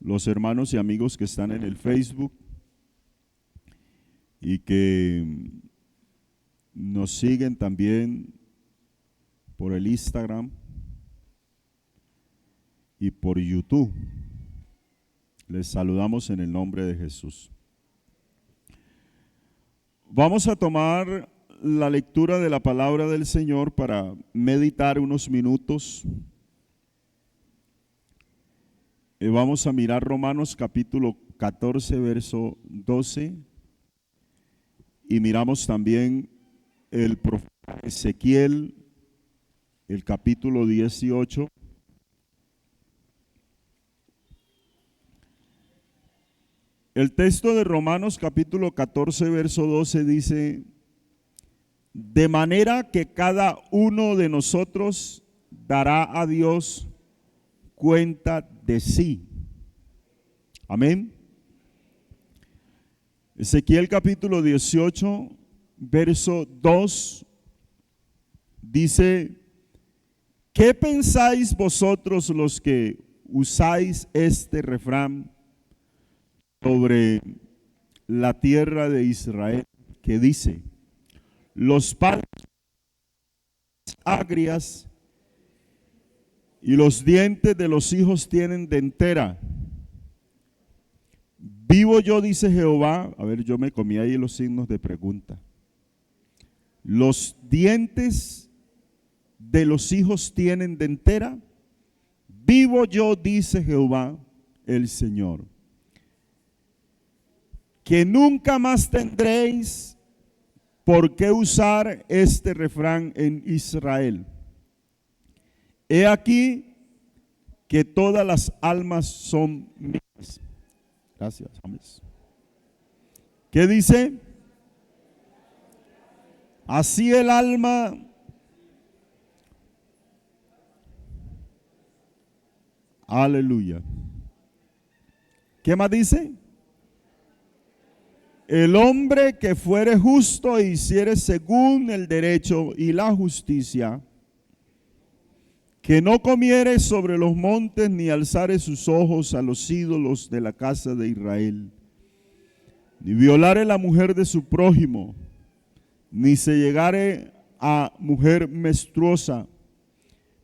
los hermanos y amigos que están en el Facebook y que nos siguen también por el Instagram y por YouTube. Les saludamos en el nombre de Jesús. Vamos a tomar la lectura de la palabra del Señor para meditar unos minutos. Vamos a mirar Romanos capítulo 14, verso 12. Y miramos también el profeta Ezequiel, el capítulo 18. El texto de Romanos capítulo 14, verso 12 dice: de manera que cada uno de nosotros dará a Dios cuenta de sí. Amén. Ezequiel capítulo 18, verso 2 dice: ¿qué pensáis vosotros los que usáis este refrán sobre la tierra de Israel, que dice: los padres agrias y los dientes de los hijos tienen dentera? Vivo yo, dice Jehová. A ver, yo me comí ahí los signos de pregunta. Los dientes de los hijos tienen dentera. Vivo yo, dice Jehová el Señor, que nunca más tendréis por qué usar este refrán en Israel. He aquí que todas las almas son mías. Gracias, amén. ¿Qué dice? Así el alma aleluya. ¿Qué más dice? El hombre que fuere justo e hiciere según el derecho y la justicia, que no comiere sobre los montes ni alzare sus ojos a los ídolos de la casa de Israel, ni violare la mujer de su prójimo, ni se llegare a mujer menstruosa,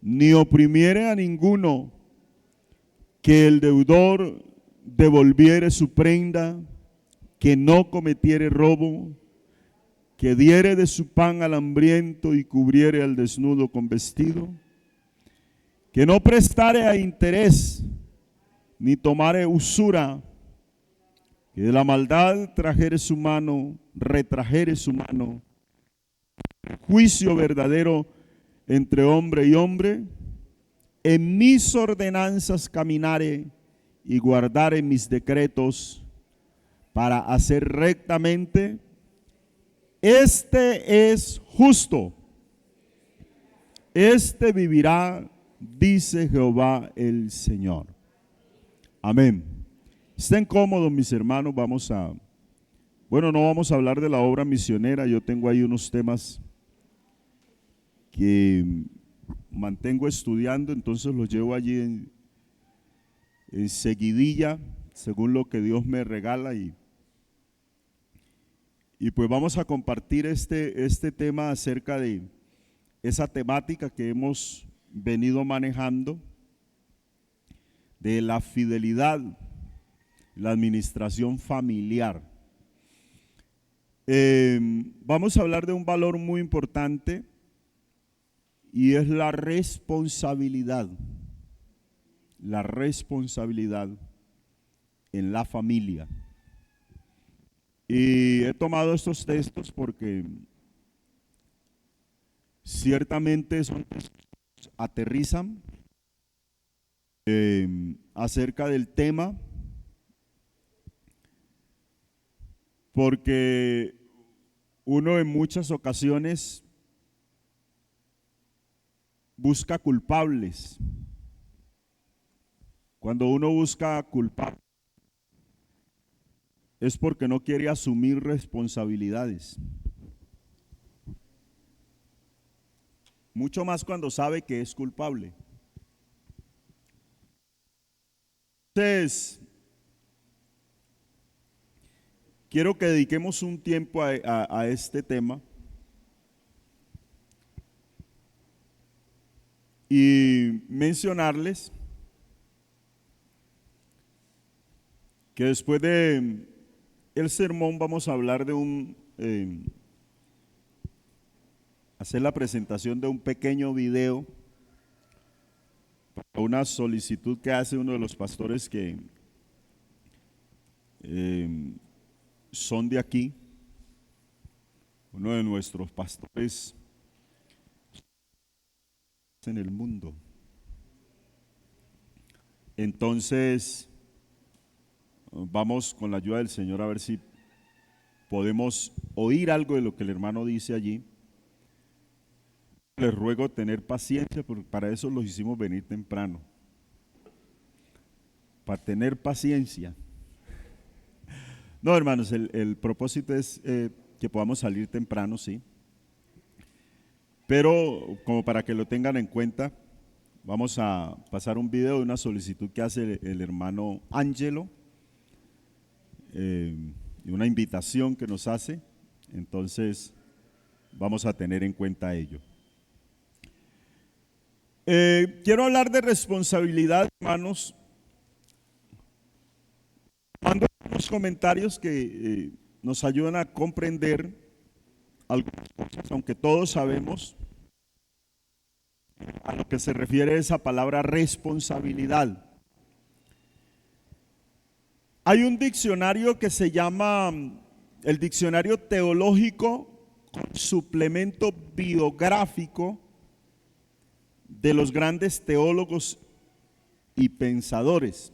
ni oprimiere a ninguno, que el deudor devolviere su prenda, que no cometiere robo, que diere de su pan al hambriento y cubriere al desnudo con vestido, que no prestare a interés, ni tomare usura, que de la maldad trajere su mano, retrajere su mano, juicio verdadero entre hombre y hombre, en mis ordenanzas caminare y guardare mis decretos para hacer rectamente, este es justo, este vivirá, dice Jehová el Señor. Amén. Estén cómodos, mis hermanos. No vamos a hablar de la obra misionera. Yo tengo ahí unos temas que mantengo estudiando, entonces los llevo allí en seguidilla, según lo que Dios me regala, y pues vamos a compartir este tema acerca de esa temática que hemos venido manejando de la fidelidad, la administración familiar. Vamos a hablar de un valor muy importante y es la responsabilidad en la familia. Y he tomado estos textos porque ciertamente son textos que aterrizan acerca del tema, porque uno en muchas ocasiones busca culpables. Cuando uno busca culpables es porque no quiere asumir responsabilidades. Mucho más cuando sabe que es culpable. Entonces, quiero que dediquemos un tiempo a este tema y mencionarles que después de el sermón vamos a hablar de hacer la presentación de un pequeño video, una solicitud que hace uno de los pastores que son de aquí, uno de nuestros pastores en el mundo. Entonces, vamos con la ayuda del Señor a ver si podemos oír algo de lo que el hermano dice allí. Les ruego tener paciencia, porque para eso los hicimos venir temprano, para tener paciencia. No, hermanos, el propósito es que podamos salir temprano, sí. Pero como para que lo tengan en cuenta, vamos a pasar un video de una solicitud que hace el hermano Ángelo, y una invitación que nos hace. Entonces vamos a tener en cuenta ello. Quiero hablar de responsabilidad, hermanos. Mando unos comentarios que nos ayudan a comprender algunas cosas, aunque todos sabemos a lo que se refiere esa palabra responsabilidad. Hay un diccionario que se llama el Diccionario Teológico con Suplemento Biográfico de los grandes teólogos y pensadores.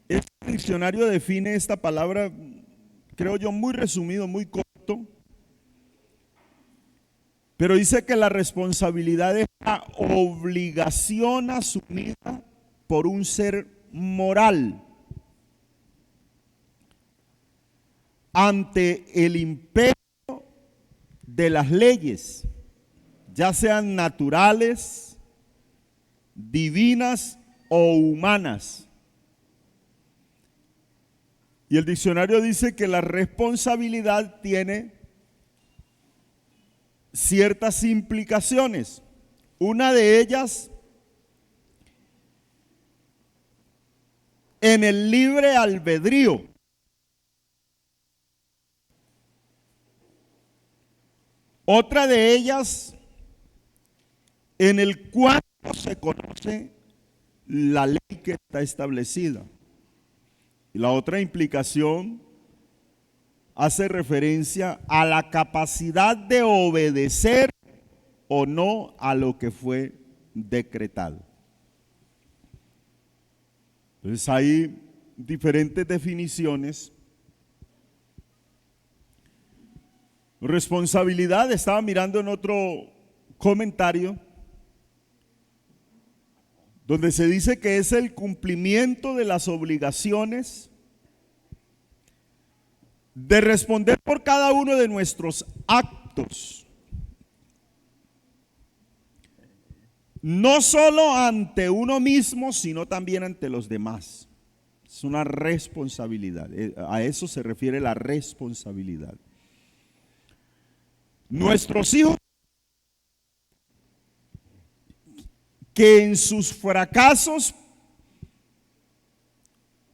Este diccionario define esta palabra, creo yo, muy resumido, muy corto, pero dice que la responsabilidad es la obligación asumida por un ser moral ante el imperio de las leyes, ya sean naturales, divinas o humanas. Y el diccionario dice que la responsabilidad tiene ciertas implicaciones. Una de ellas, en el libre albedrío. Otra de ellas, en el cual se conoce la ley que está establecida. Y la otra implicación hace referencia a la capacidad de obedecer o no a lo que fue decretado. Entonces hay diferentes definiciones. Responsabilidad, estaba mirando en otro comentario donde se dice que es el cumplimiento de las obligaciones de responder por cada uno de nuestros actos, no solo ante uno mismo, sino también ante los demás. Es una responsabilidad, a eso se refiere la responsabilidad. Nuestros hijos, que en sus fracasos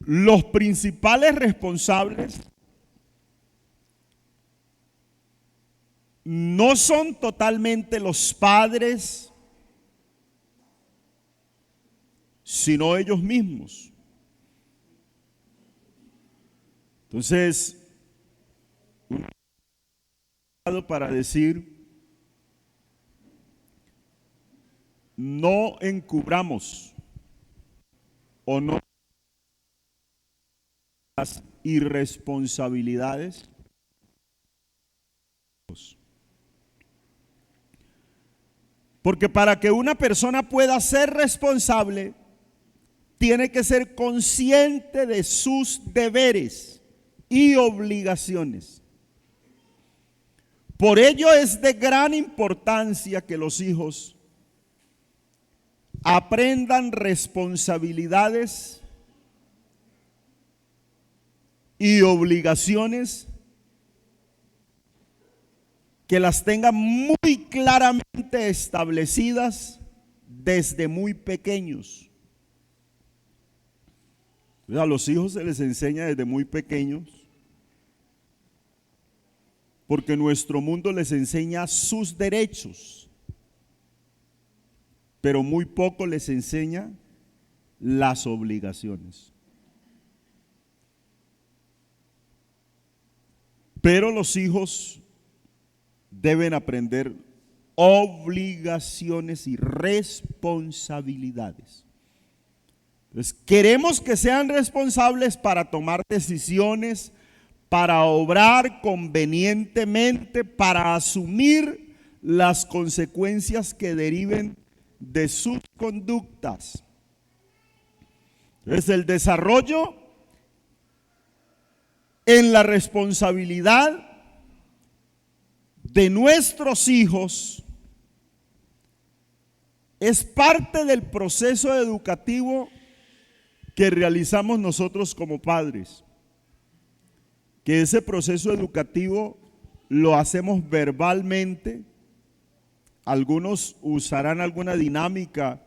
los principales responsables no son totalmente los padres, sino ellos mismos. Entonces, para decir, no encubramos o no las irresponsabilidades. Porque para que una persona pueda ser responsable, tiene que ser consciente de sus deberes y obligaciones. Por ello es de gran importancia que los hijos aprendan responsabilidades y obligaciones que las tengan muy claramente establecidas desde muy pequeños. A los hijos se les enseña desde muy pequeños, porque nuestro mundo les enseña sus derechos, pero muy poco les enseña las obligaciones. Pero los hijos deben aprender obligaciones y responsabilidades. Entonces, queremos que sean responsables para tomar decisiones, para obrar convenientemente, para asumir las consecuencias que deriven de sus conductas. Entonces, el desarrollo en la responsabilidad de nuestros hijos es parte del proceso educativo que realizamos nosotros como padres. Que ese proceso educativo lo hacemos verbalmente. Algunos usarán alguna dinámica,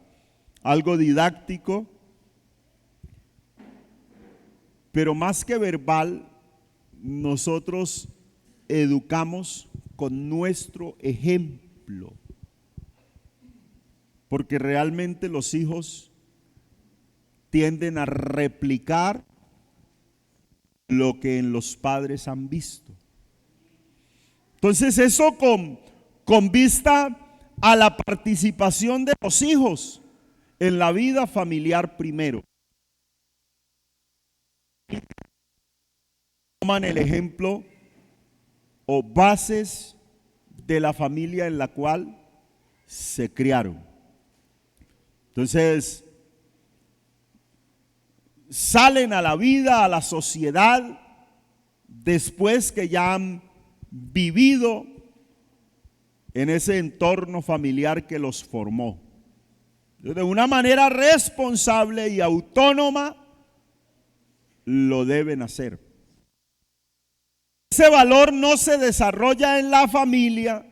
algo didáctico, pero más que verbal, nosotros educamos con nuestro ejemplo, porque realmente los hijos tienden a replicar lo que en los padres han visto. Entonces eso con vista a la participación de los hijos en la vida familiar primero. Toman el ejemplo o bases de la familia en la cual se criaron. Entonces, salen a la vida, a la sociedad, después que ya han vivido en ese entorno familiar que los formó. De una manera responsable y autónoma, lo deben hacer. Ese valor no se desarrolla en la familia,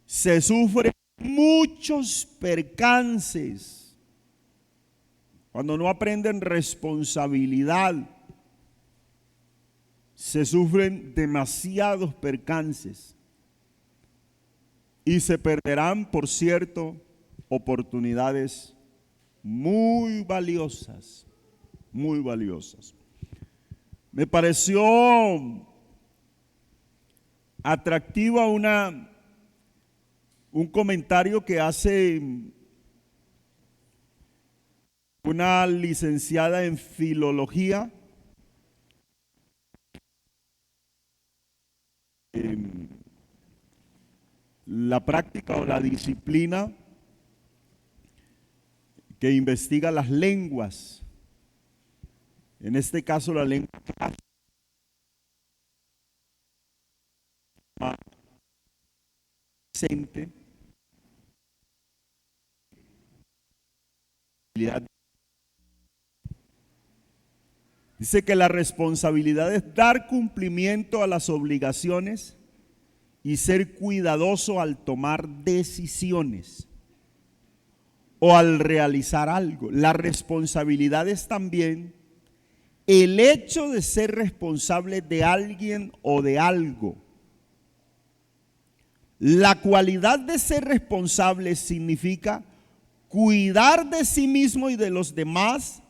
se sufren muchos percances cuando no aprenden responsabilidad. Se sufren demasiados percances y se perderán, por cierto, oportunidades muy valiosas, muy valiosas. Me pareció atractiva un comentario que hace una licenciada en filología, la práctica o la disciplina que investiga las lenguas, en este caso la lengua presente, dice que la responsabilidad es dar cumplimiento a las obligaciones y ser cuidadoso al tomar decisiones o al realizar algo. La responsabilidad es también el hecho de ser responsable de alguien o de algo. La cualidad de ser responsable significa cuidar de sí mismo y de los demás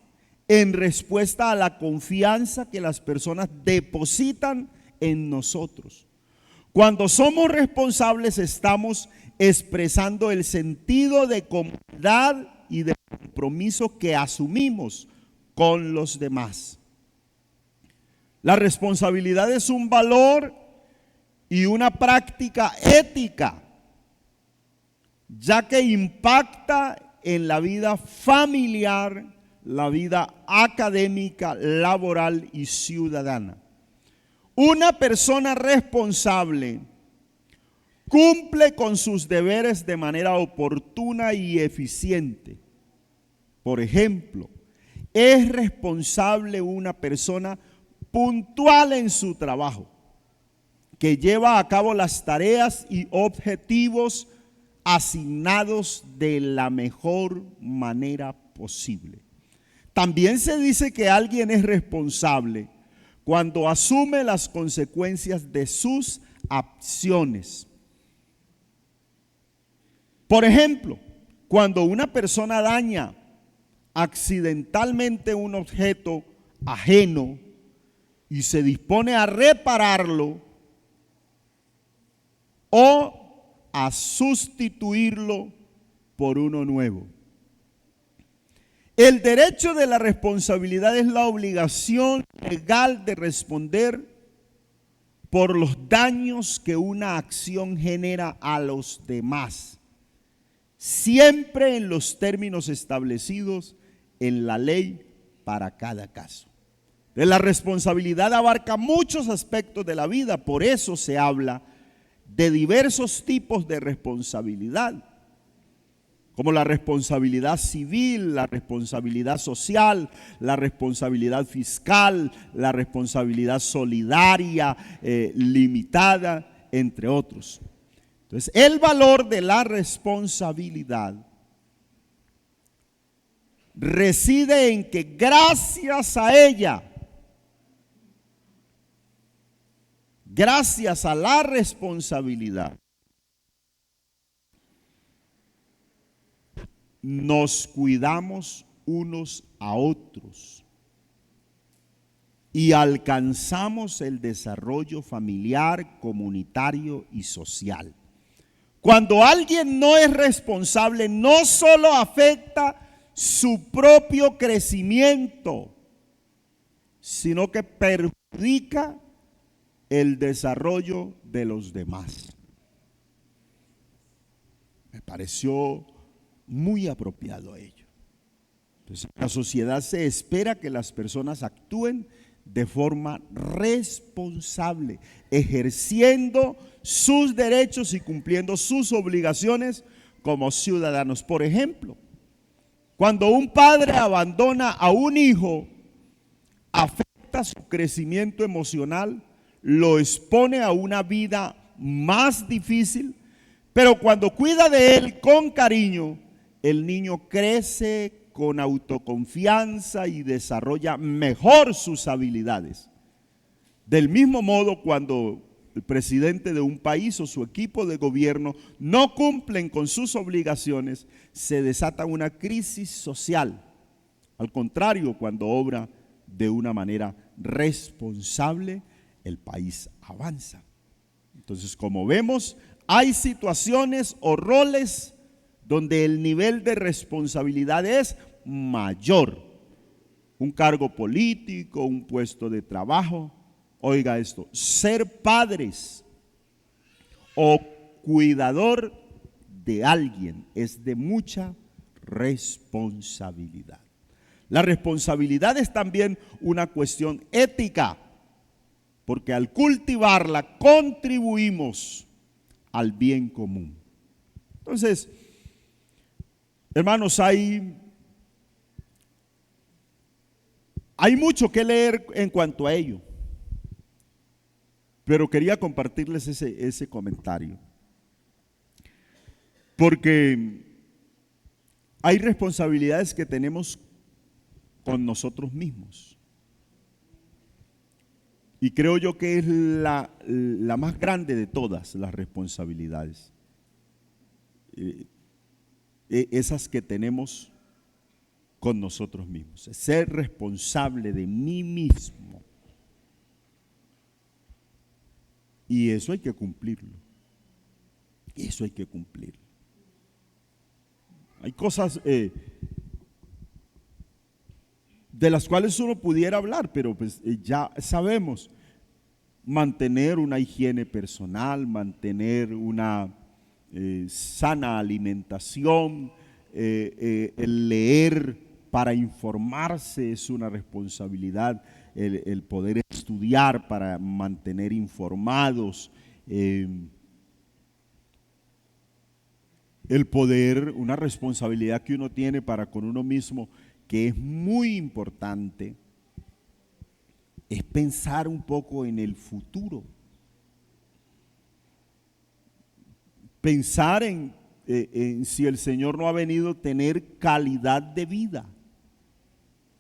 en respuesta a la confianza que las personas depositan en nosotros. Cuando somos responsables, estamos expresando el sentido de comunidad y de compromiso que asumimos con los demás. La responsabilidad es un valor y una práctica ética, ya que impacta en la vida familiar, la vida académica, laboral y ciudadana. Una persona responsable cumple con sus deberes de manera oportuna y eficiente. Por ejemplo, es responsable una persona puntual en su trabajo, que lleva a cabo las tareas y objetivos asignados de la mejor manera posible. También se dice que alguien es responsable cuando asume las consecuencias de sus acciones. Por ejemplo, cuando una persona daña accidentalmente un objeto ajeno y se dispone a repararlo o a sustituirlo por uno nuevo. El derecho de la responsabilidad es la obligación legal de responder por los daños que una acción genera a los demás, siempre en los términos establecidos en la ley para cada caso. La responsabilidad abarca muchos aspectos de la vida, por eso se habla de diversos tipos de responsabilidad, como la responsabilidad civil, la responsabilidad social, la responsabilidad fiscal, la responsabilidad solidaria, limitada, entre otros. Entonces, el valor de la responsabilidad reside en que gracias a ella, gracias a la responsabilidad, nos cuidamos unos a otros y alcanzamos el desarrollo familiar, comunitario y social. Cuando alguien no es responsable, no solo afecta su propio crecimiento, sino que perjudica el desarrollo de los demás. Me pareció muy apropiado ello. Entonces, en la sociedad se espera que las personas actúen de forma responsable, ejerciendo sus derechos y cumpliendo sus obligaciones como ciudadanos. Por ejemplo, cuando un padre abandona a un hijo, afecta su crecimiento emocional, lo expone a una vida más difícil, pero cuando cuida de él con cariño, el niño crece con autoconfianza y desarrolla mejor sus habilidades. Del mismo modo, cuando el presidente de un país o su equipo de gobierno no cumplen con sus obligaciones, se desata una crisis social. Al contrario, cuando obra de una manera responsable, el país avanza. Entonces, como vemos, hay situaciones o roles donde el nivel de responsabilidad es mayor. Un cargo político, un puesto de trabajo. Oiga esto, ser padres o cuidador de alguien es de mucha responsabilidad. La responsabilidad es también una cuestión ética, porque al cultivarla contribuimos al bien común. Entonces, hermanos, hay mucho que leer en cuanto a ello, pero quería compartirles ese comentario, porque hay responsabilidades que tenemos con nosotros mismos, y creo yo que es la más grande de todas las responsabilidades, esas que tenemos con nosotros mismos, ser responsable de mí mismo. Y eso hay que cumplirlo. Eso hay que cumplirlo. Hay cosas de las cuales uno pudiera hablar, pero pues ya sabemos. Mantener una higiene personal, mantener una sana alimentación, el leer para informarse es una responsabilidad, el poder estudiar para mantener informados, el poder, una responsabilidad que uno tiene para con uno mismo, que es muy importante, es pensar un poco en el futuro. Pensar en si el Señor no ha venido a tener calidad de vida.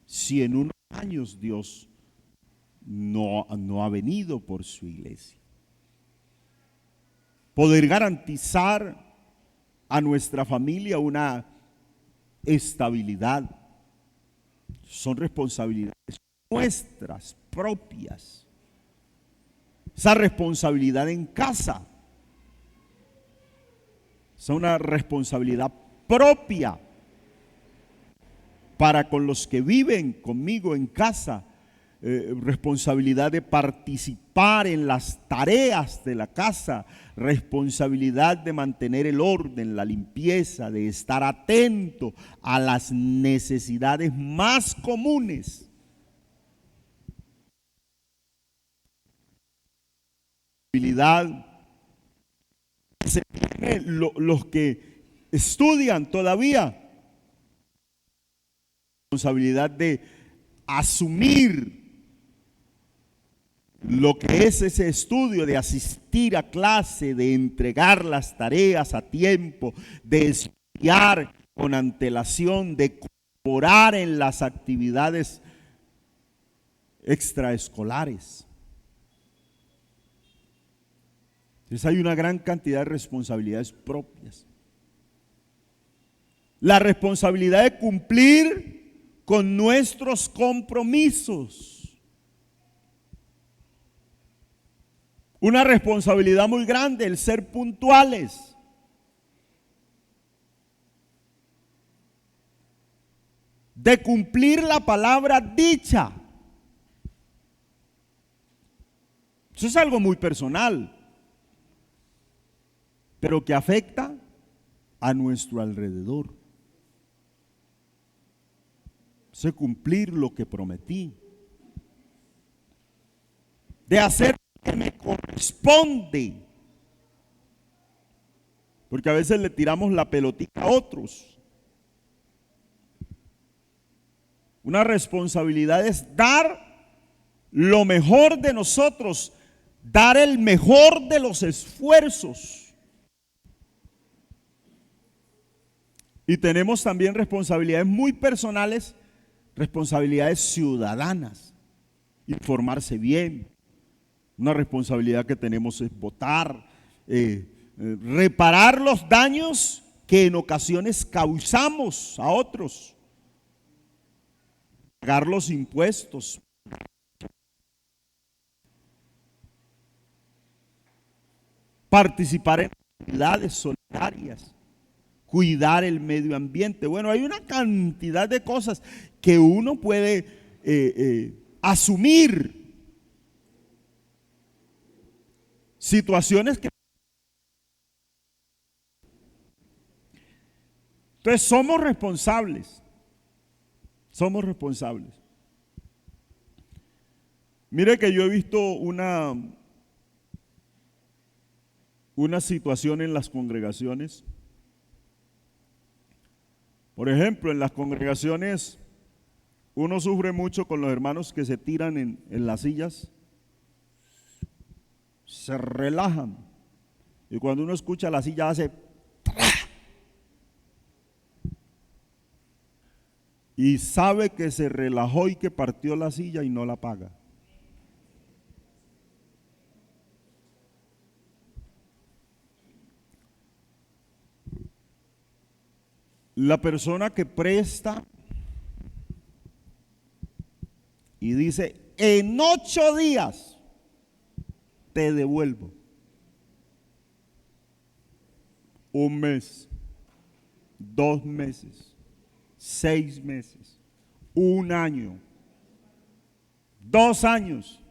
Si en unos años Dios no ha venido por su iglesia. Poder garantizar a nuestra familia una estabilidad. Son responsabilidades nuestras propias. Esa responsabilidad en casa es una responsabilidad propia para con los que viven conmigo en casa. Responsabilidad de participar en las tareas de la casa, responsabilidad de mantener el orden, la limpieza, de estar atento a las necesidades más comunes. Los que estudian todavía, responsabilidad de asumir lo que es ese estudio, de asistir a clase, de entregar las tareas a tiempo, de estudiar con antelación, de colaborar en las actividades extraescolares. Entonces hay una gran cantidad de responsabilidades propias. La responsabilidad de cumplir con nuestros compromisos. Una responsabilidad muy grande, el ser puntuales. De cumplir la palabra dicha. Eso es algo muy personal, pero que afecta a nuestro alrededor. Sé cumplir lo que prometí. De hacer que me corresponde, porque a veces le tiramos la pelotita a otros. Una responsabilidad es dar lo mejor de nosotros, dar el mejor de los esfuerzos. Y tenemos también responsabilidades muy personales, responsabilidades ciudadanas, informarse bien. Una responsabilidad que tenemos es votar, reparar los daños que en ocasiones causamos a otros, pagar los impuestos, participar en actividades solidarias, cuidar el medio ambiente. Bueno, hay una cantidad de cosas que uno puede asumir. Situaciones que... Entonces somos responsables. Somos responsables. Mire que yo he visto una situación en las congregaciones. Por ejemplo, en las congregaciones uno sufre mucho con los hermanos que se tiran en las sillas. Se relajan. Y cuando uno escucha, la silla hace ¡tra! Y sabe que se relajó y que partió la silla y no la paga. La persona que presta y dice, en 8 días te devuelvo. 1 mes, 2 meses, 6 meses, 1 año, 2 años.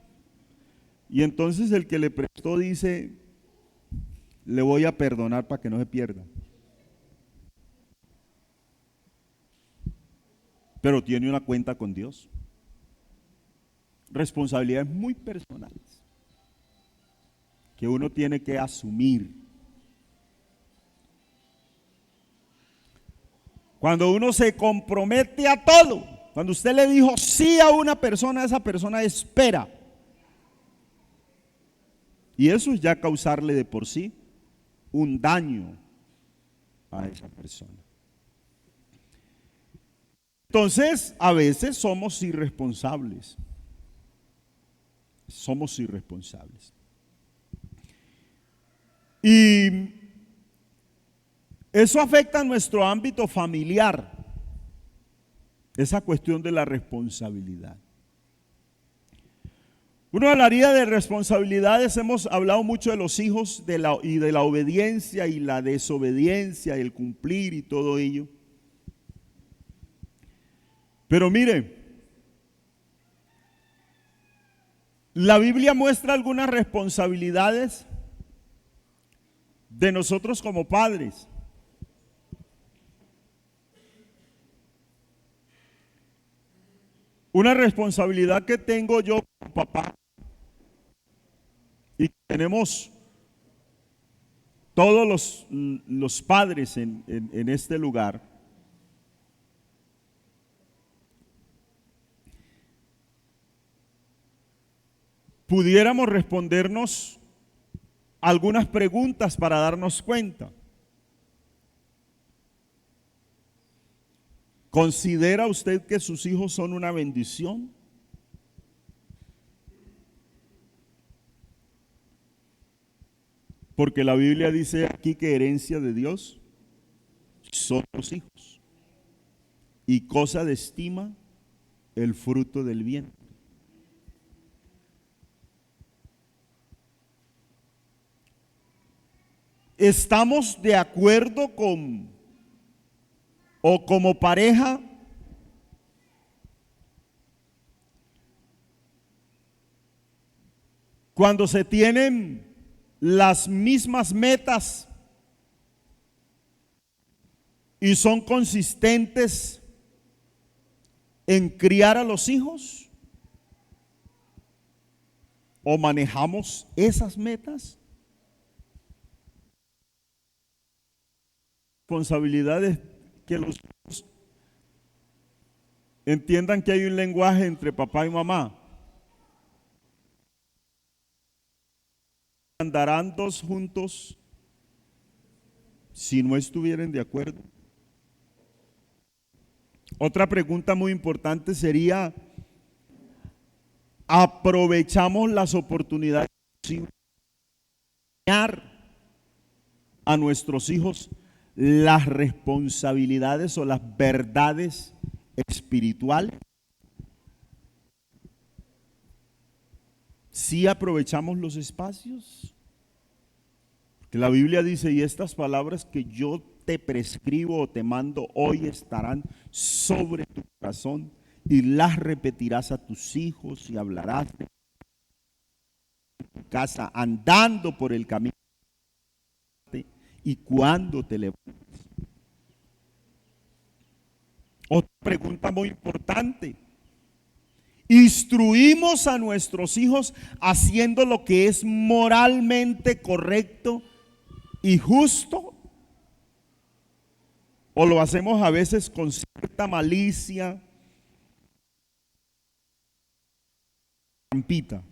Y entonces el que le prestó dice, le voy a perdonar para que no se pierda. Pero tiene una cuenta con Dios. Responsabilidades muy personales que uno tiene que asumir. Cuando uno se compromete a todo, Cuando usted le dijo sí a una persona, esa persona espera. Y eso es ya causarle de por sí un daño a esa persona. Entonces, a veces somos irresponsables. Somos irresponsables. Y eso afecta a nuestro ámbito familiar, esa cuestión de la responsabilidad. Uno hablaría de responsabilidades, hemos hablado mucho de los hijos y de la obediencia y la desobediencia, el cumplir y todo ello. Pero mire, la Biblia muestra algunas responsabilidades de nosotros como padres. Una responsabilidad que tengo yo como papá y que tenemos todos los padres en este lugar. Pudiéramos respondernos algunas preguntas para darnos cuenta. ¿Considera usted que sus hijos son una bendición? Porque la Biblia dice aquí que herencia de Dios son los hijos. Y cosa de estima el fruto del bien. ¿Estamos de acuerdo o como pareja cuando se tienen las mismas metas y son consistentes en criar a los hijos? ¿O manejamos esas metas? Responsabilidades que los hijos entiendan que hay un lenguaje entre papá y mamá. ¿Andarán dos juntos si no estuvieran de acuerdo? Otra pregunta muy importante sería: ¿aprovechamos las oportunidades de enseñar a nuestros hijos las responsabilidades o las verdades espirituales? ¿Sí aprovechamos los espacios? Porque la Biblia dice: y estas palabras que yo te prescribo o te mando hoy estarán sobre tu corazón y las repetirás a tus hijos y hablarás de tu casa andando por el camino y cuando te levantes. Otra pregunta muy importante: ¿instruimos a nuestros hijos haciendo lo que es moralmente correcto y justo? ¿O lo hacemos a veces con cierta malicia, trampita?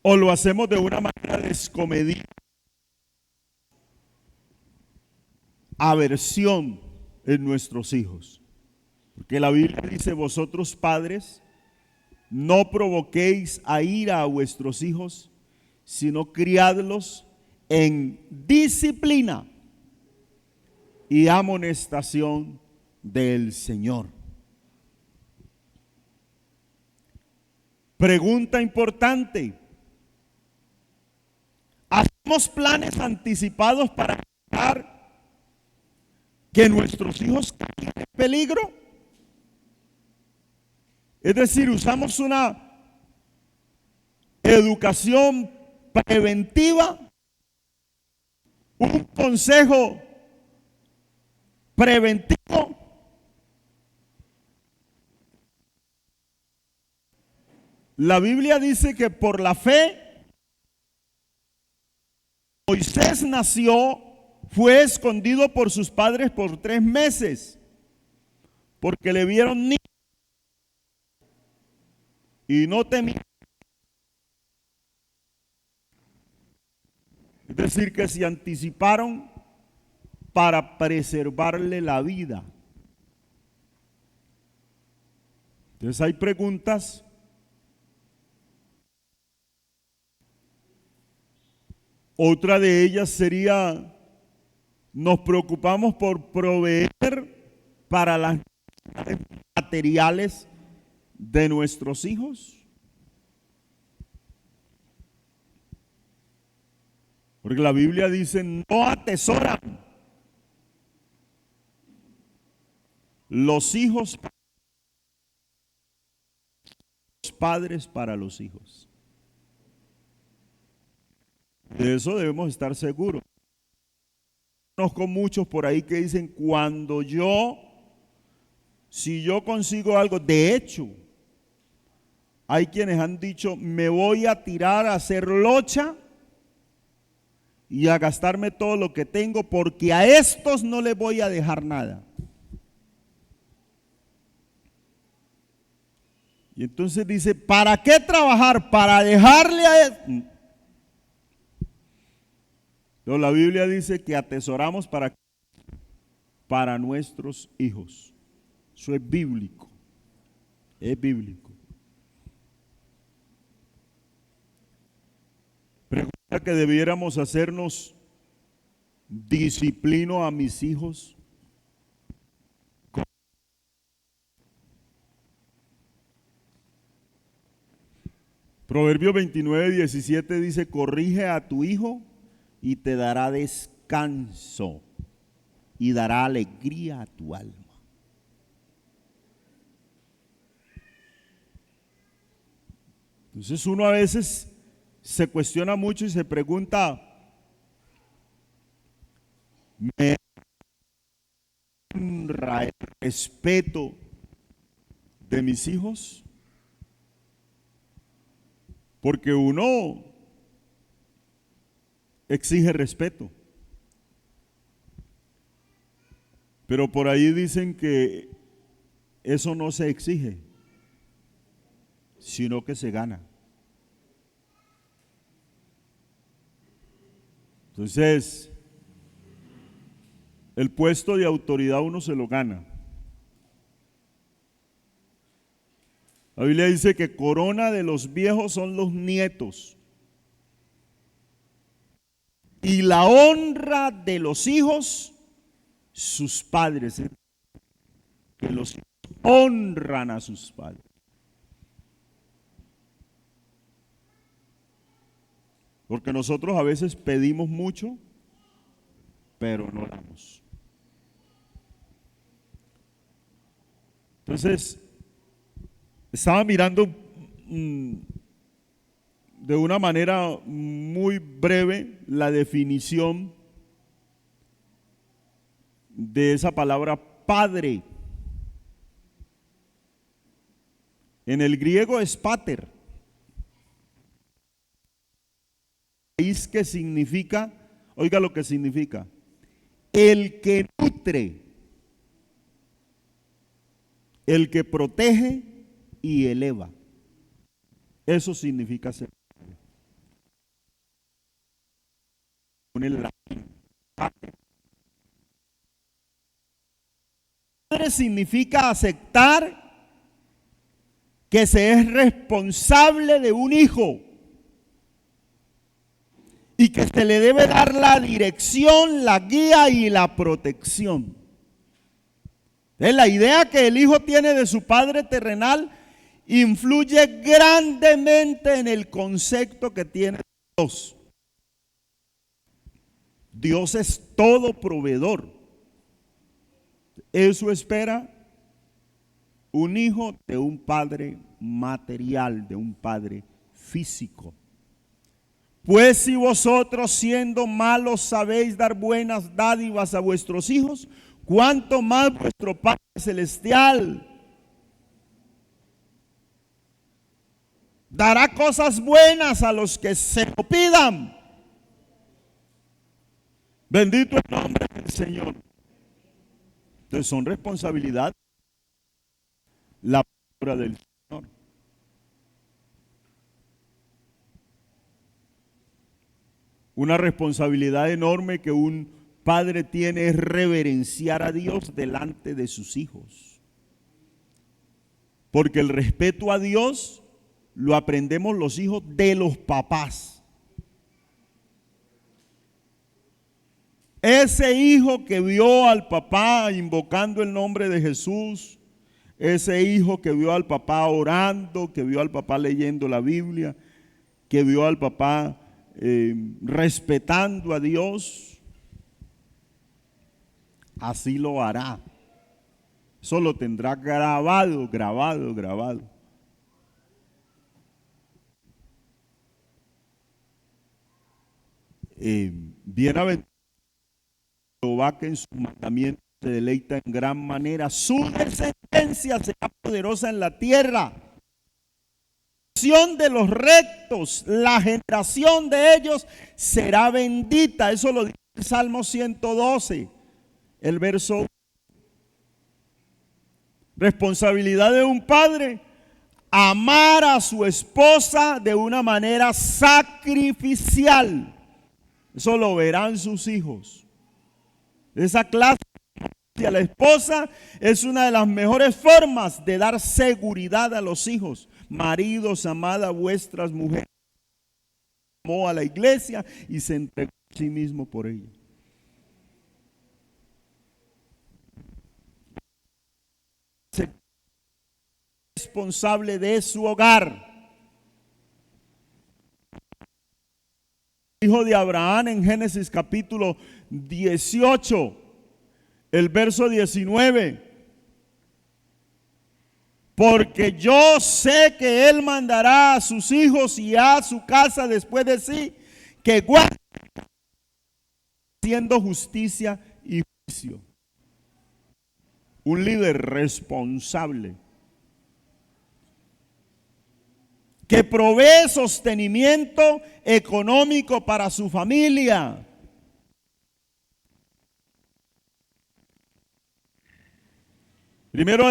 ¿O lo hacemos de una manera descomedida, aversión en nuestros hijos? Porque la Biblia dice: vosotros padres, no provoquéis a ira a vuestros hijos, sino criadlos en disciplina y amonestación del Señor. Pregunta importante: ¿hacemos planes anticipados para evitar que nuestros hijos caigan en peligro? Es decir, usamos una educación preventiva, un consejo preventivo. La Biblia dice que por la fe Moisés nació fue escondido por sus padres por 3 meses, porque le vieron niño y no temieron. Es decir, que se anticiparon para preservarle la vida. Entonces hay preguntas Otra de ellas sería, nos preocupamos por proveer para las necesidades materiales de nuestros hijos. Porque la Biblia dice, no atesoran los hijos, los padres para los hijos. De eso debemos estar seguros. Conozco muchos por ahí que dicen, si yo consigo algo, de hecho, hay quienes han dicho, me voy a tirar a hacer locha y a gastarme todo lo que tengo porque a estos no les voy a dejar nada. Y entonces dice, ¿para qué trabajar? Para dejarle a él. Pero la Biblia dice que atesoramos para nuestros hijos. Eso es bíblico. Es bíblico. Pregunta que debiéramos hacernos: ¿disciplino a mis hijos? Proverbio 29:17 dice, corrige a tu hijo y te dará descanso y dará alegría a tu alma. Entonces uno a veces se cuestiona mucho y se pregunta, ¿me honra el respeto de mis hijos? Porque uno exige respeto. Pero por ahí dicen que eso no se exige, sino que se gana. Entonces, el puesto de autoridad uno se lo gana. La Biblia dice que corona de los viejos son los nietos. Y la honra de los hijos, sus padres. Que los hijos honran a sus padres. Porque nosotros a veces pedimos mucho, pero no damos. Entonces, estaba mirando de una manera muy breve la definición de esa palabra padre. En el griego es pater, que significa, oiga lo que significa, el que nutre, el que protege y eleva. Eso significa ser padre. Padre significa aceptar que se es responsable de un hijo y que se le debe dar la dirección, la guía y la protección. Es la idea que el hijo tiene de su padre terrenal influye grandemente en el concepto que tiene de Dios. Dios es todo proveedor. Eso espera un hijo de un padre material, de un padre físico. Pues si vosotros siendo malos sabéis dar buenas dádivas a vuestros hijos, ¿cuánto más vuestro Padre Celestial dará cosas buenas a los que se lo pidan? Bendito el nombre del Señor. Entonces son responsabilidad la palabra del Señor. Una responsabilidad enorme que un padre tiene es reverenciar a Dios delante de sus hijos. Porque el respeto a Dios lo aprendemos los hijos de los papás. Ese hijo que vio al papá invocando el nombre de Jesús, ese hijo que vio al papá orando, que vio al papá leyendo la Biblia, que vio al papá respetando a Dios, así lo hará. Eso lo tendrá grabado. Bienaventurado Jehová, que en sus mandamientos se deleita en gran manera. Su descendencia será poderosa en la tierra. De los rectos, la generación de ellos será bendita. Eso lo dice el Salmo 112, el verso 1. Responsabilidad de un padre: amar a su esposa de una manera sacrificial. Eso lo verán sus hijos. Esa clase a la esposa es una de las mejores formas de dar seguridad a los hijos. Maridos, amad a vuestras mujeres. Amó a la iglesia y se entregó a sí mismo por ella. Responsable de su hogar. Hijo de Abraham en Génesis capítulo 18, el verso 19. Porque yo sé que él mandará a sus hijos y a su casa después de sí, que guarden haciendo justicia y juicio. Un líder responsable que provee sostenimiento económico para su familia. Primero,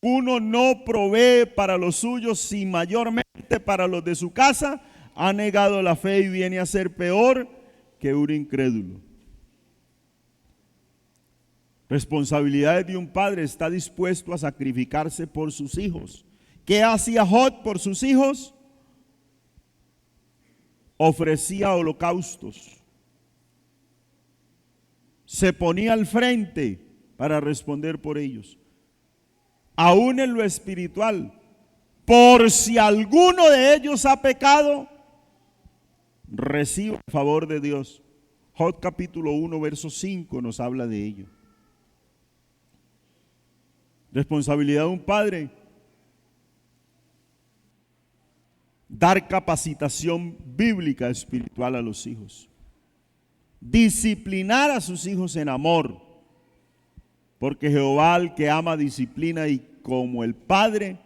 uno no provee para los suyos, y mayormente para los de su casa, ha negado la fe y viene a ser peor que un incrédulo. Responsabilidades de un padre: está dispuesto a sacrificarse por sus hijos. ¿Qué hacía Job por sus hijos? Ofrecía holocaustos. Se ponía al frente para responder por ellos. Aún en lo espiritual, por si alguno de ellos ha pecado, reciba el favor de Dios. Job capítulo 1, verso 5 nos habla de ello. Responsabilidad de un padre: dar capacitación bíblica espiritual a los hijos. Disciplinar a sus hijos en amor, porque Jehová al que ama disciplina, y como el padre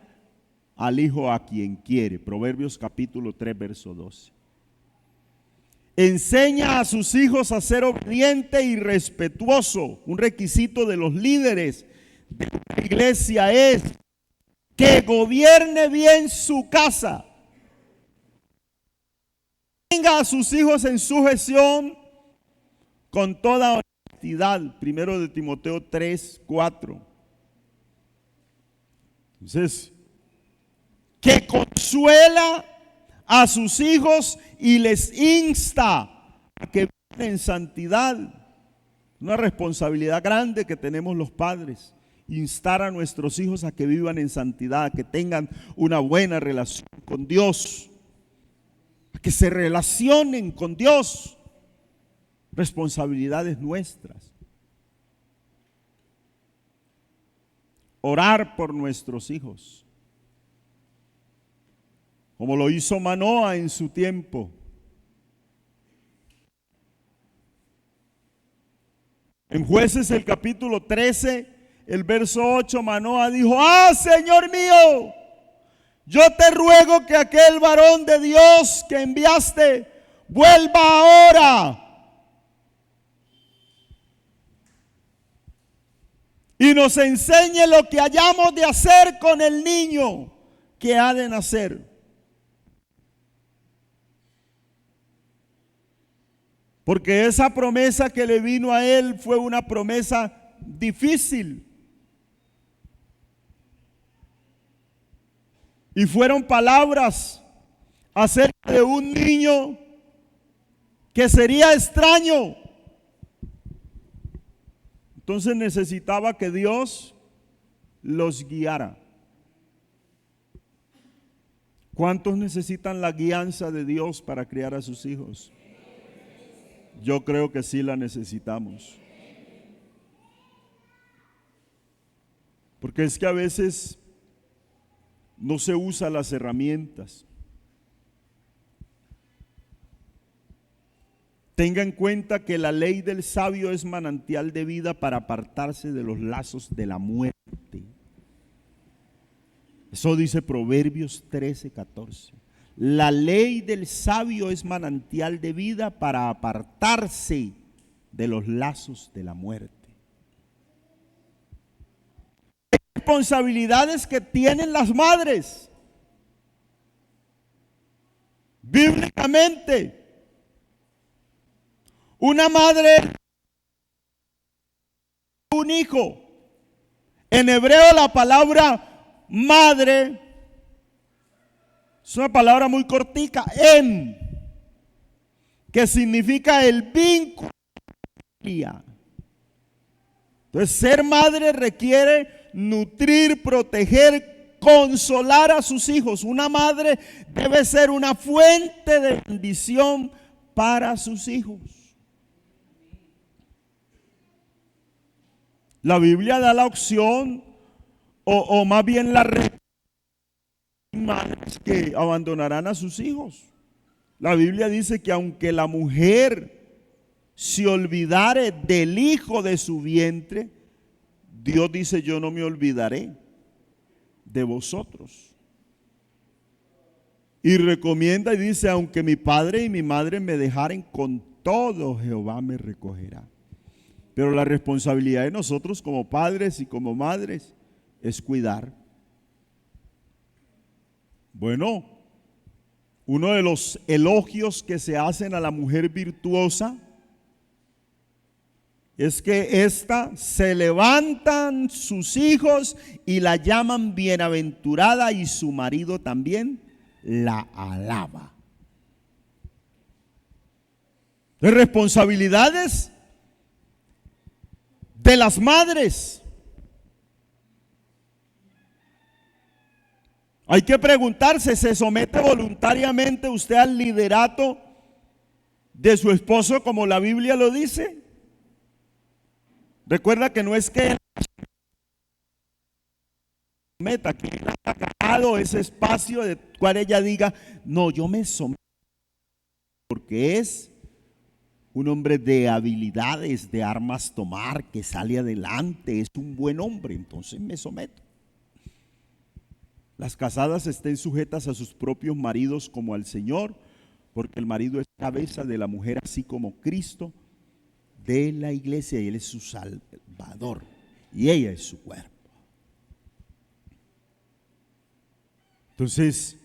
al hijo a quien quiere. Proverbios capítulo 3, verso 12. Enseña a sus hijos a ser obediente y respetuoso. Un requisito de los líderes de la iglesia es que gobierne bien su casa. Tenga a sus hijos en sujeción con toda honestidad. Primero de Timoteo 3, 4. Entonces, que consuela a sus hijos y les insta a que vivan en santidad. Una responsabilidad grande que tenemos los padres: instar a nuestros hijos a que vivan en santidad, a que tengan una buena relación con Dios, a que se relacionen con Dios. Responsabilidades nuestras. Orar por nuestros hijos, como lo hizo Manoah en su tiempo. En Jueces el capítulo 13, el verso 8, Manoah dijo: Señor mío, yo te ruego que aquel varón de Dios que enviaste vuelva ahora y nos enseñe lo que hayamos de hacer con el niño que ha de nacer. Porque esa promesa que le vino a él fue una promesa difícil. Y fueron palabras acerca de un niño que sería extraño. Entonces necesitaba que Dios los guiara. ¿Cuántos necesitan la guianza de Dios para criar a sus hijos? Yo creo que sí la necesitamos. Porque es que a veces no se usan las herramientas. Tenga en cuenta que la ley del sabio es manantial de vida para apartarse de los lazos de la muerte. Eso dice Proverbios 13:14. La ley del sabio es manantial de vida para apartarse de los lazos de la muerte. Responsabilidades que tienen las madres. Bíblicamente, una madre, un hijo. En hebreo la palabra madre es una palabra muy cortica, que significa el vínculo. Entonces, ser madre requiere nutrir, proteger, consolar a sus hijos. Una madre debe ser una fuente de bendición para sus hijos. La Biblia da la opción, o más bien la madres que abandonarán a sus hijos. La Biblia dice que aunque la mujer se olvidare del hijo de su vientre, Dios dice: yo no me olvidaré de vosotros. Y recomienda y dice: aunque mi padre y mi madre me dejaren, con todo Jehová me recogerá. Pero la responsabilidad de nosotros como padres y como madres es cuidar. Bueno, uno de los elogios que se hacen a la mujer virtuosa es que ésta se levantan sus hijos y la llaman bienaventurada, y su marido también la alaba. De responsabilidades de las madres. Hay que preguntarse: ¿se somete voluntariamente usted al liderato de su esposo como la Biblia lo dice? Recuerda que no es que someta, que él ha ganado ese espacio de cual ella diga: no, yo me someto, porque es un hombre de habilidades, de armas tomar, que sale adelante, es un buen hombre, entonces me someto. Las casadas estén sujetas a sus propios maridos como al Señor, porque el marido es cabeza de la mujer, así como Cristo de la iglesia, y Él es su Salvador y ella es su cuerpo. Entonces,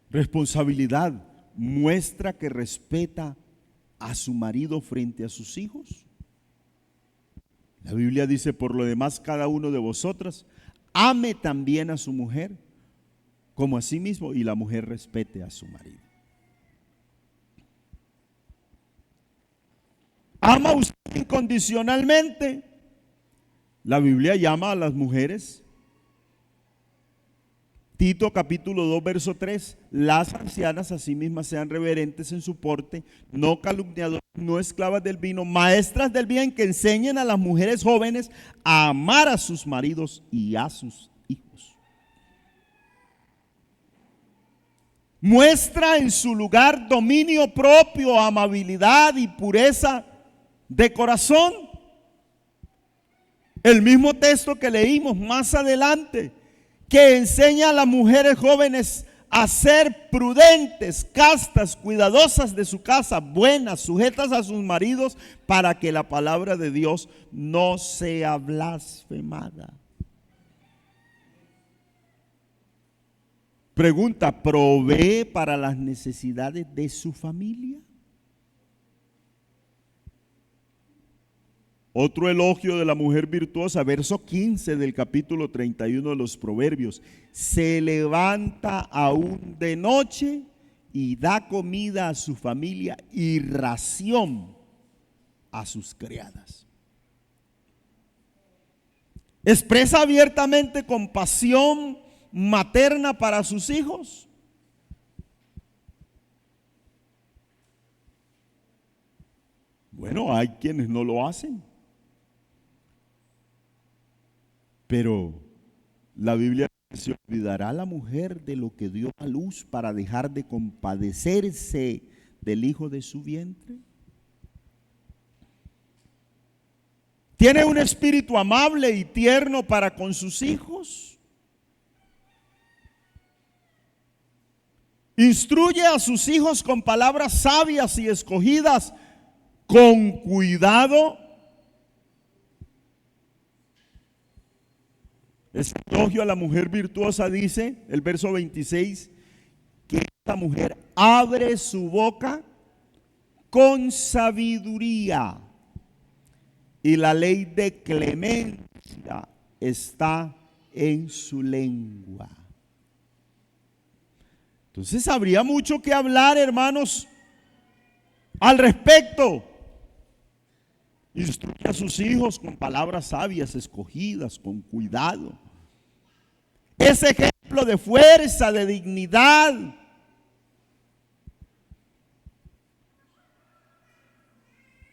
responsabilidad muestra que respeta a su marido frente a sus hijos. La Biblia dice: por lo demás, cada uno de vosotras ame también a su mujer como a sí mismo, y la mujer respete a su marido. ¿Ama usted incondicionalmente? La Biblia llama a las mujeres, Tito capítulo 2 verso 3, las ancianas a sí mismas sean reverentes en su porte, no calumniadoras, no esclavas del vino, maestras del bien, que enseñen a las mujeres jóvenes a amar a sus maridos y a sus hijos. Muestra en su lugar dominio propio, amabilidad y pureza de corazón. El mismo texto que leímos más adelante, que enseña a las mujeres jóvenes a ser prudentes, castas, cuidadosas de su casa, buenas, sujetas a sus maridos, para que la palabra de Dios no sea blasfemada. Pregunta, ¿provee para las necesidades de su familia? Otro elogio de la mujer virtuosa, verso 15 del capítulo 31 de los Proverbios. Se levanta aún de noche y da comida a su familia y ración a sus criadas. Expresa abiertamente compasión materna para sus hijos. Bueno, hay quienes no lo hacen, pero la Biblia dice: ¿se olvidará la mujer de lo que dio a luz para dejar de compadecerse del hijo de su vientre? ¿Tiene un espíritu amable y tierno para con sus hijos? Instruye a sus hijos con palabras sabias y escogidas con cuidado. Ese elogio a la mujer virtuosa dice, el verso 26, que esta mujer abre su boca con sabiduría y la ley de clemencia está en su lengua. Entonces habría mucho que hablar, hermanos, al respecto. Instruye a sus hijos con palabras sabias, escogidas, con cuidado. Es ejemplo de fuerza, de dignidad.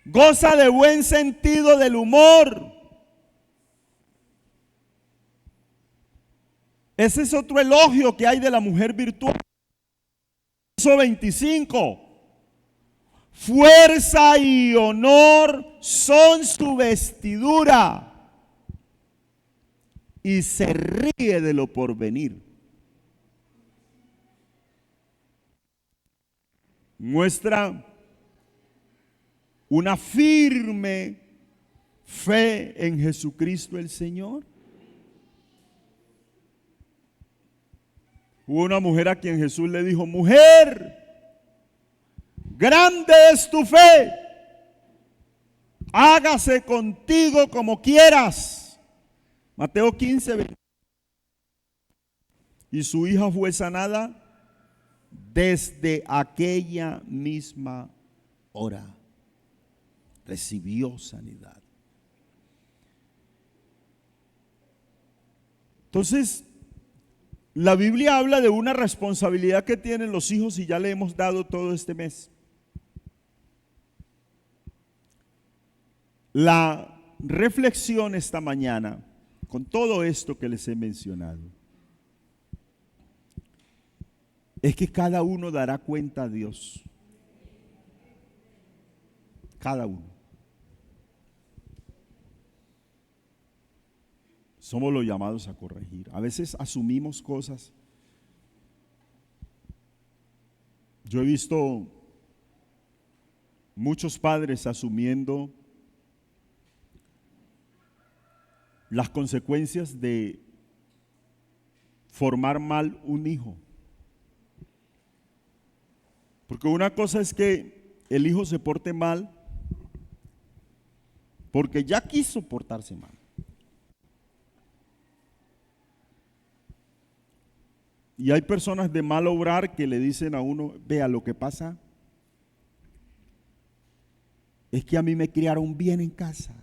Goza de buen sentido del humor. Ese es otro elogio que hay de la mujer virtuosa. Verso 25. Fuerza y honor son su vestidura, y se ríe de lo porvenir. Muestra una firme fe en Jesucristo el Señor. Hubo una mujer a quien Jesús le dijo: mujer, grande es tu fe, hágase contigo como quieras. Mateo 15, 20. Y su hija fue sanada desde aquella misma hora. Recibió sanidad. Entonces, la Biblia habla de una responsabilidad que tienen los hijos y ya le hemos dado todo este mes. La reflexión esta mañana, con todo esto que les he mencionado, es que cada uno dará cuenta a Dios. Cada uno. Somos los llamados a corregir. A veces asumimos cosas. Yo he visto muchos padres asumiendo las consecuencias de formar mal un hijo. Porque una cosa es que el hijo se porte mal porque ya quiso portarse mal. Y hay personas de mal obrar que le dicen a uno: vea, lo que pasa es que a mí me criaron bien en casa.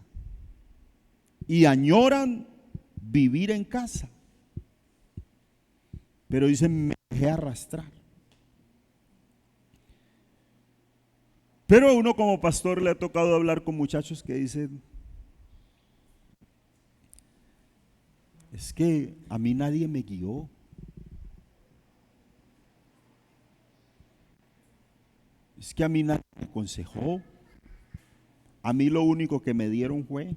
Y añoran vivir en casa. Pero dicen: me dejé arrastrar. Pero a uno como pastor le ha tocado hablar con muchachos que dicen: es que a mí nadie me guió. Es que a mí nadie me aconsejó. A mí lo único que me dieron fue,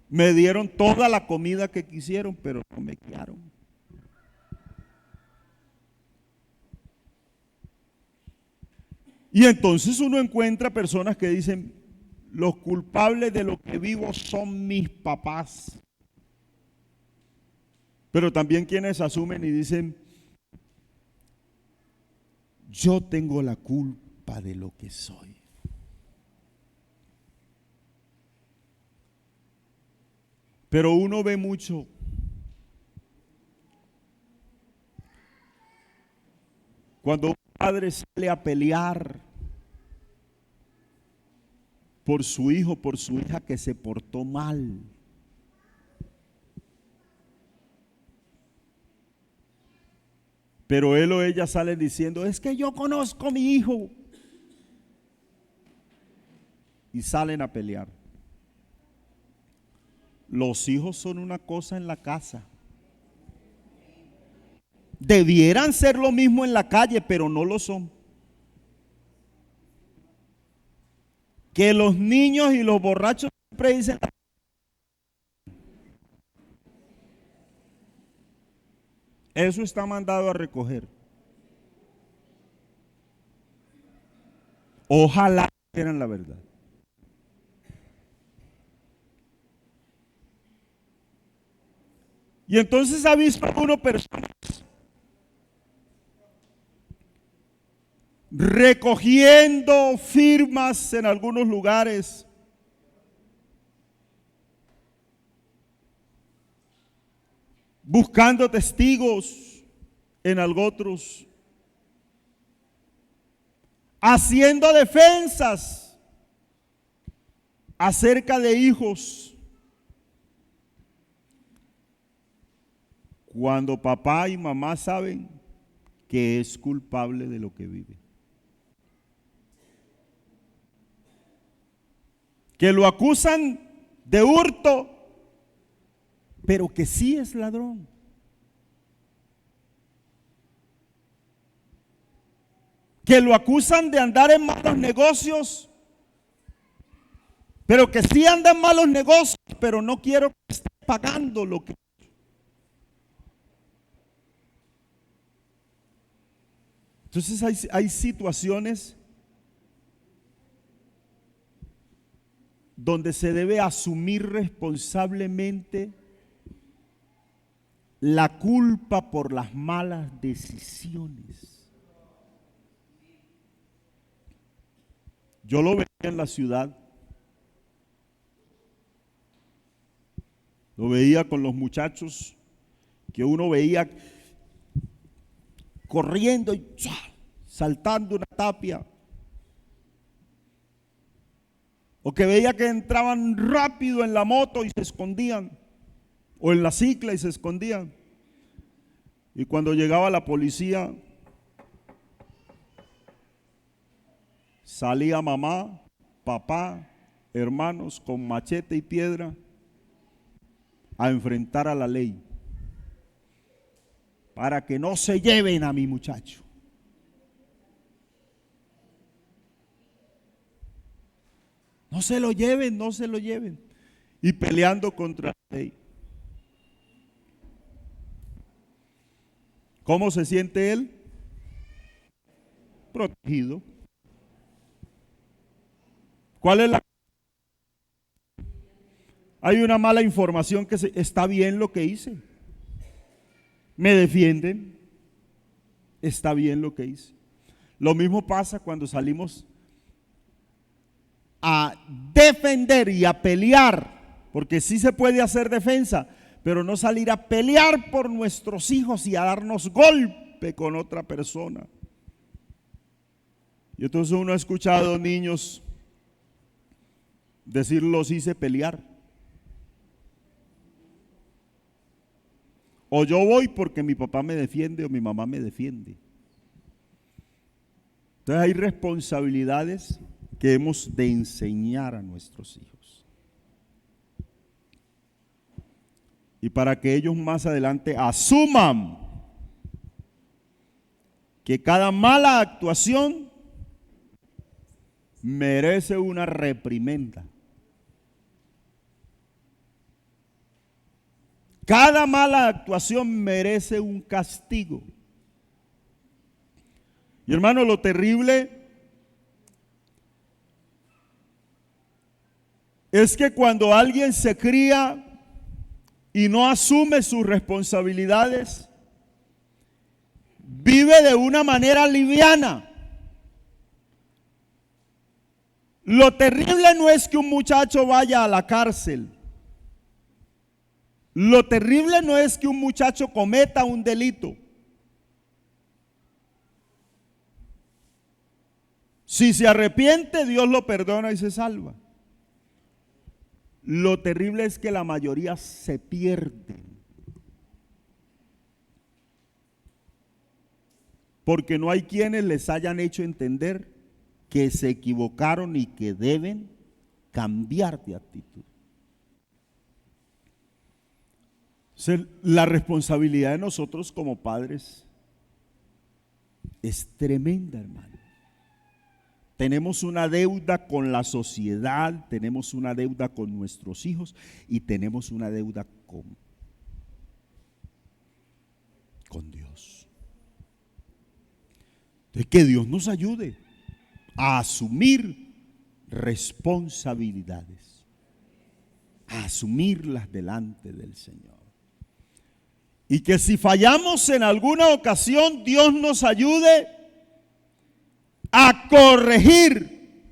me dieron toda la comida que quisieron, pero no me guiaron. Y entonces uno encuentra personas que dicen, los culpables de lo que vivo son mis papás. Pero también quienes asumen y dicen, yo tengo la culpa de lo que soy. Pero uno ve mucho cuando un padre sale a pelear por su hijo, por su hija que se portó mal. Pero él o ella sale diciendo, es que yo conozco a mi hijo. Y salen a pelear. Los hijos son una cosa en la casa. Debieran ser lo mismo en la calle, pero no lo son. Que los niños y los borrachos siempre dicen, eso está mandado a recoger. Ojalá fueran la verdad. Y entonces ha visto uno personas recogiendo firmas en algunos lugares, buscando testigos en otros, haciendo defensas acerca de hijos, cuando papá y mamá saben que es culpable de lo que vive. Que lo acusan de hurto, pero que sí es ladrón. Que lo acusan de andar en malos negocios, pero que sí anda en malos negocios, pero no quiero que esté pagando lo que... Entonces hay situaciones donde se debe asumir responsablemente la culpa por las malas decisiones. Yo lo veía en la ciudad, lo veía con los muchachos, que uno veía corriendo y saltando una tapia, o que veía que entraban rápido en la moto y se escondían, o en la cicla y se escondían. Y cuando llegaba la policía, salía mamá, papá, hermanos con machete y piedra a enfrentar a la ley para que no se lleven a mi muchacho. No se lo lleven, no se lo lleven. Y peleando contra la ley. ¿Cómo se siente él? Protegido. ¿Cuál es la? Hay una mala información que está bien lo que hice. Me defienden. Está bien lo que hice. Lo mismo pasa cuando salimos a defender y a pelear, porque sí se puede hacer defensa, pero no salir a pelear por nuestros hijos y a darnos golpe con otra persona. Y entonces uno ha escuchado niños decir, los hice pelear. O yo voy porque mi papá me defiende o mi mamá me defiende. Entonces hay responsabilidades que hemos de enseñar a nuestros hijos. Y para que ellos más adelante asuman que cada mala actuación merece una reprimenda. Cada mala actuación merece un castigo. Y hermano, lo terrible es que cuando alguien se cría y no asume sus responsabilidades, vive de una manera liviana. Lo terrible no es que un muchacho vaya a la cárcel. Lo terrible no es que un muchacho cometa un delito. Si se arrepiente, Dios lo perdona y se salva. Lo terrible es que la mayoría se pierden. Porque no hay quienes les hayan hecho entender que se equivocaron y que deben cambiar de actitud. La responsabilidad de nosotros como padres es tremenda, hermano. Tenemos una deuda con la sociedad, tenemos una deuda con nuestros hijos y tenemos una deuda con Dios. Entonces, que Dios nos ayude a asumir responsabilidades, a asumirlas delante del Señor. Y que si fallamos en alguna ocasión, Dios nos ayude a corregir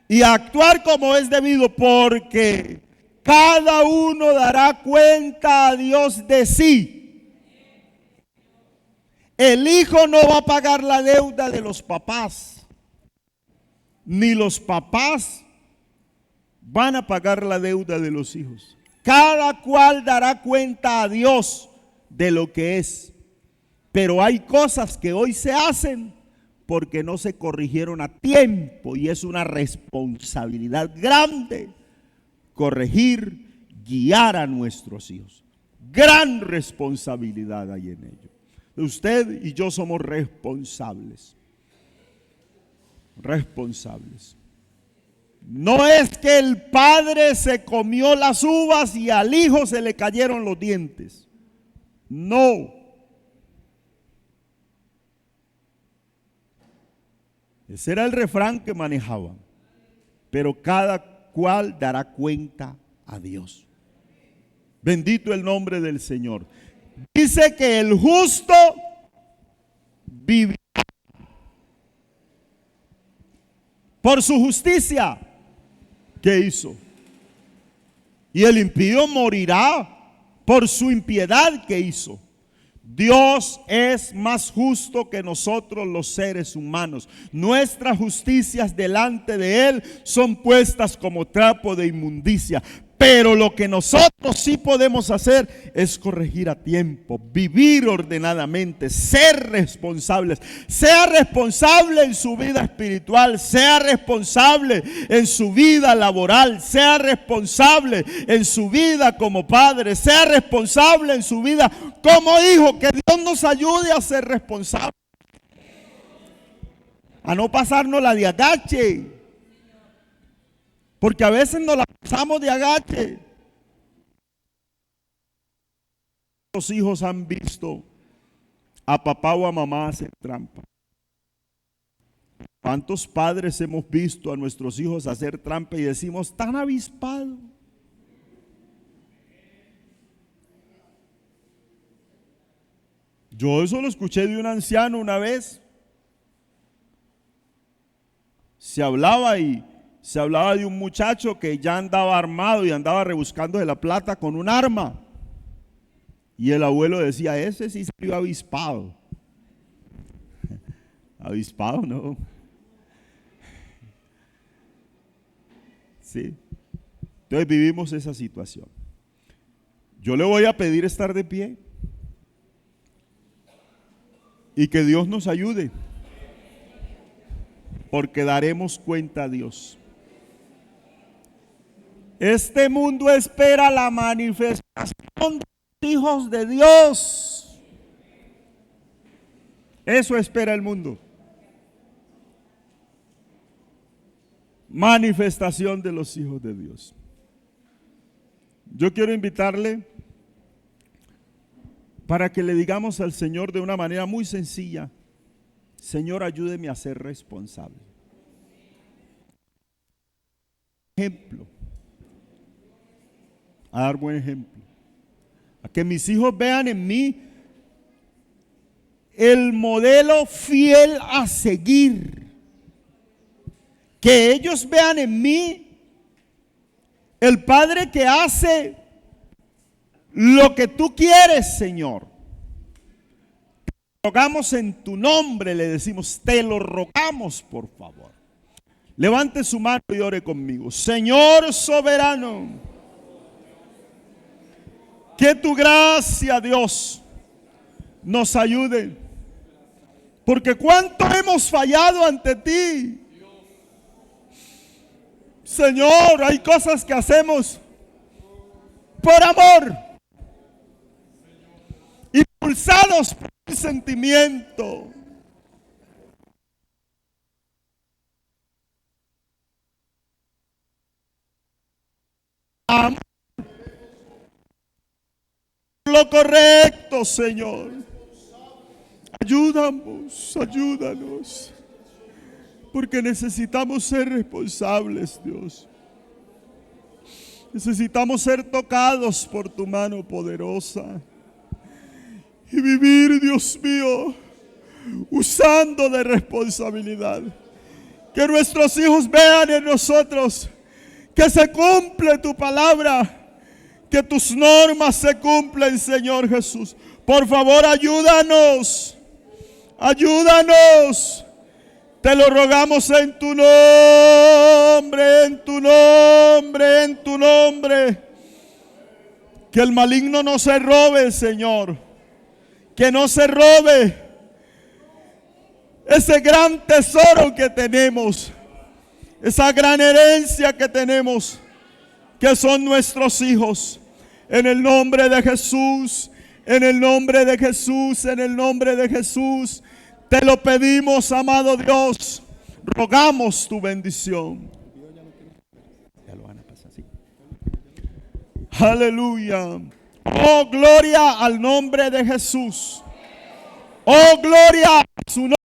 y a actuar como es debido, porque cada uno dará cuenta a Dios de sí. El hijo no va a pagar la deuda de los papás, ni los papás van a pagar la deuda de los hijos. Cada cual dará cuenta a Dios de lo que es. Pero hay cosas que hoy se hacen porque no se corrigieron a tiempo, y es una responsabilidad grande corregir, guiar a nuestros hijos. Gran responsabilidad hay en ello. Usted y yo somos responsables. Responsables. No es que el padre se comió las uvas y al hijo se le cayeron los dientes. No. Ese era el refrán que manejaban. Pero cada cual dará cuenta a Dios. Bendito el nombre del Señor. Dice que el justo vivirá por su justicia. ¿Qué hizo? Y el impío morirá por su impiedad que hizo. Dios es más justo que nosotros los seres humanos. Nuestras justicias delante de Él son puestas como trapo de inmundicia. Pero lo que nosotros sí podemos hacer es corregir a tiempo, vivir ordenadamente, ser responsables. Sea responsable en su vida espiritual, sea responsable en su vida laboral, sea responsable en su vida como padre, sea responsable en su vida como hijo. Que Dios nos ayude a ser responsables, a no pasarnos la de agache. Porque a veces nos la pasamos de agache. Los hijos han visto a papá o a mamá hacer trampa. ¿Cuántos padres hemos visto a nuestros hijos hacer trampa y decimos, tan avispado? Yo eso lo escuché de un anciano una vez. Se hablaba de un muchacho que ya andaba armado y andaba rebuscando de la plata con un arma. Y el abuelo decía, ese sí salió avispado. Avispado, no. Sí. Entonces vivimos esa situación. Yo le voy a pedir estar de pie y que Dios nos ayude, porque daremos cuenta a Dios. Este mundo espera la manifestación de los hijos de Dios. Eso espera el mundo. Manifestación de los hijos de Dios. Yo quiero invitarle para que le digamos al Señor de una manera muy sencilla: Señor, ayúdeme a ser responsable. ejemplo. A dar buen ejemplo. A que mis hijos vean en mí el modelo fiel a seguir. Que ellos vean en mí el Padre que hace lo que tú quieres, Señor. Te rogamos en tu nombre, le decimos, te lo rogamos, por favor. Levante su mano y ore conmigo. Señor soberano, que tu gracia, Dios, nos ayude. Porque cuánto hemos fallado ante ti. Señor, hay cosas que hacemos por amor, impulsados por un sentimiento. Amor. Lo correcto, Señor. Ayúdanos. Porque necesitamos ser responsables, Dios. Necesitamos ser tocados por tu mano poderosa. Y vivir, Dios mío, usando de responsabilidad. Que nuestros hijos vean en nosotros que se cumple tu palabra. Que tus normas se cumplen, Señor Jesús. Por favor, ayúdanos. Te lo rogamos en tu nombre. Que el maligno no se robe, Señor. Que no se robe ese gran tesoro que tenemos. Esa gran herencia que tenemos, que son nuestros hijos. En el nombre de Jesús, en el nombre de Jesús, te lo pedimos, amado Dios. Rogamos tu bendición. Aleluya. Oh, gloria al nombre de Jesús. Oh, gloria a su nombre.